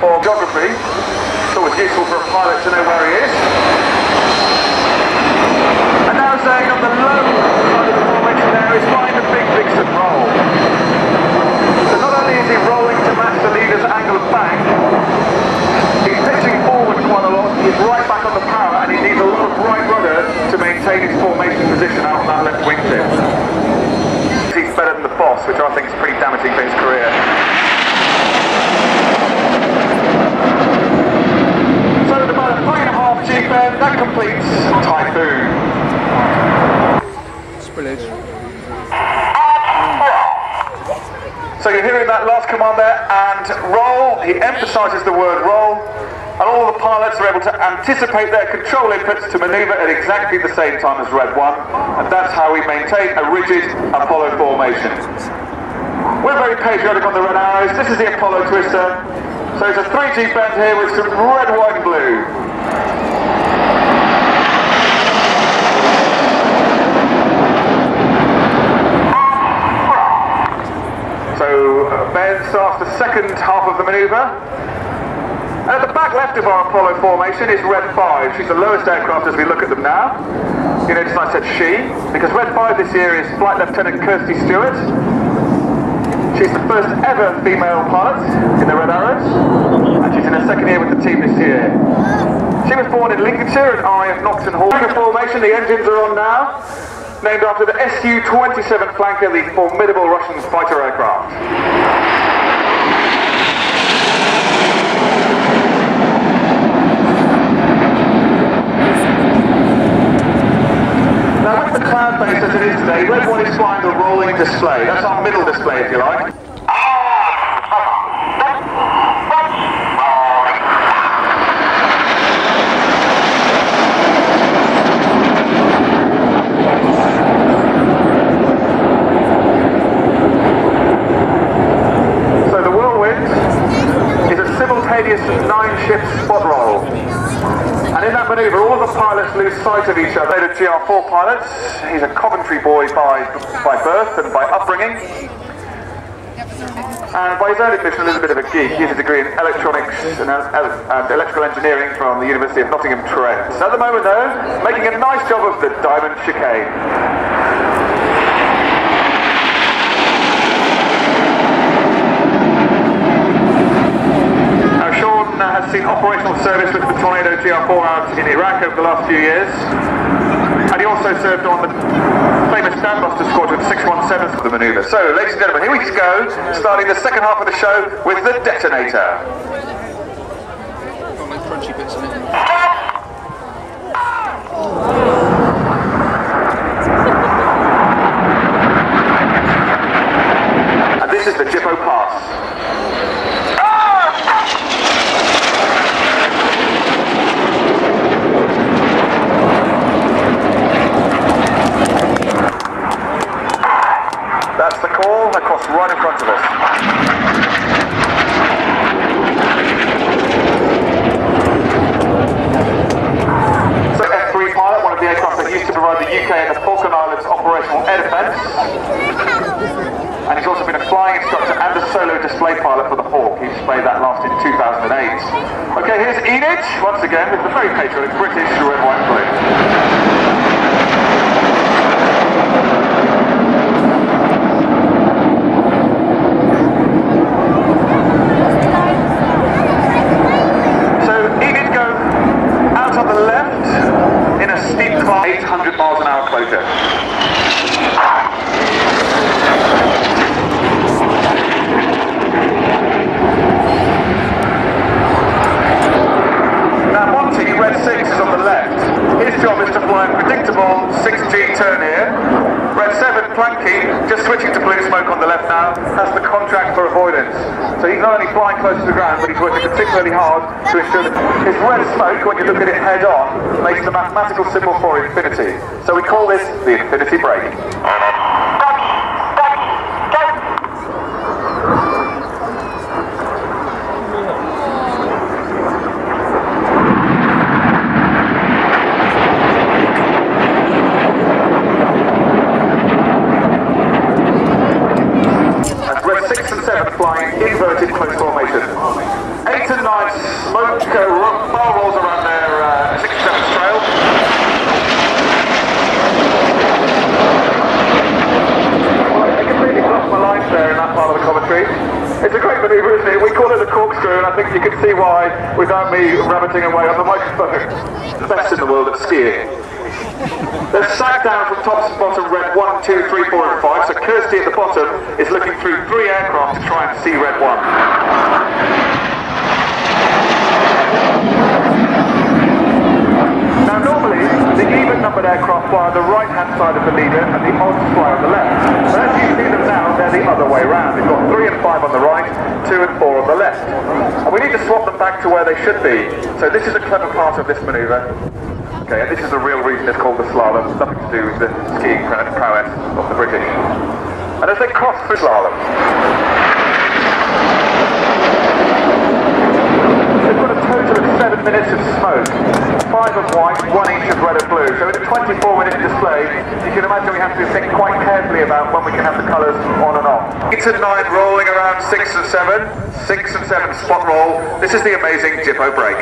for geography. It's always useful for a pilot to know where he is. And now saying on the low side of the formation there is flying the big Dixon roll. So not only is he rolling to match the leader's angle of bank, he's pitching forward quite a lot, he's right back on the power, and he needs a lot of right rudder to maintain his formation position out on that left wingtip. He's better than the boss, which I think is pretty damaging for his career. So at about a 3.5 G bend, that completes Typhoon. Brilliant. So you're hearing that last command there, and roll, he emphasises the word roll, and all the pilots are able to anticipate their control inputs to manoeuvre at exactly the same time as Red 1, and that's how we maintain a rigid Apollo formation. We're very patriotic on the red arrows. This is the Apollo twister, so it's a 3G bend here with some red, white and blue. Ben starts the second half of the manoeuvre. And at the back left of our Apollo formation is Red 5. She's the lowest aircraft as we look at them now. You notice I said she, because Red 5 this year is Flight Lieutenant Kirsty Stewart. She's the first ever female pilot in the Red Arrows, and she's in her second year with the team this year. She was born in Lincolnshire at RAF Knoxon Hall. Formation, the engines are on now. Named after the Su-27 flanker, the formidable Russian fighter aircraft. Now with the cloud base as it is today, Red 1 is flying the rolling display. That's our middle display, if you like. Simultaneous 9-ship spot roll. And in that manoeuvre, all of the pilots lose sight of each other. They're GR4 pilots. He's a Coventry boy by birth and by upbringing. And by his own admission, a little bit of a geek. He has a degree in electronics and electrical engineering from the University of Nottingham Trent. At the moment, though, making a nice job of the Diamond Chicane. Has seen operational service with the Tornado GR4 out in Iraq over the last few years, and he also served on the famous Dambuster Squadron 617 for the manoeuvre. So, ladies and gentlemen, here we go, starting the second half of the show with the detonator. Got like crunchy bits in it. And this is the Jippo pass. That's the call across right in front of us. So F3 pilot, one of the aircraft that used to provide the UK and the Falkland Islands operational air defence. And he's also been a flying instructor and a solo display pilot for the Hawk. He displayed that last in 2008. Okay, here's Enid, once again, with the very patriotic British red, white, blue. On the left, in a steep climb, 800 miles an hour closure. Now Monty, Red 6, is on the left. His job is to fly a predictable 6G turn here. Red 7, Planky, just switching to blue smoke on the left now, has the contract for avoidance. So he's not only flying close to the ground, but he's working particularly hard to ensure that his red smoke, when you look at it head on, makes the mathematical symbol for infinity. So we call this the infinity break. Red 6 and 7 flying inverted close formation. 8 and 9 point, you can see why, without me rabbiting away on the microphone, the best in the world at skiing. They're stacked down from top to bottom red 1, 2, 3, 4 and 5, so Kirsty at the bottom is looking through 3 aircraft to try and see red 1. Now normally, the even-numbered aircraft fly on the right-hand side of the leader and the odds fly on the left. But as you see them now, they're the other way round. We've got 3 and 5 on the right, 2 and 4 on the left. And we need to swap them back to where they should be. So this is a clever part of this manoeuvre. Okay, and this is the real reason it's called the slalom. It's nothing to do with the skiing prowess of the British. And as they cross through slalom, they've got a total of 7 minutes of smoke. 5 of white, 1 each of red and blue. So in a 24-minute display, you can imagine we have to think quite carefully about when we can have the colours on and off. 8 and 9 rolling around 6 and 7. 6 and 7 spot roll. This is the amazing Jippo break.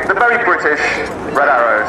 The very British Red Arrows.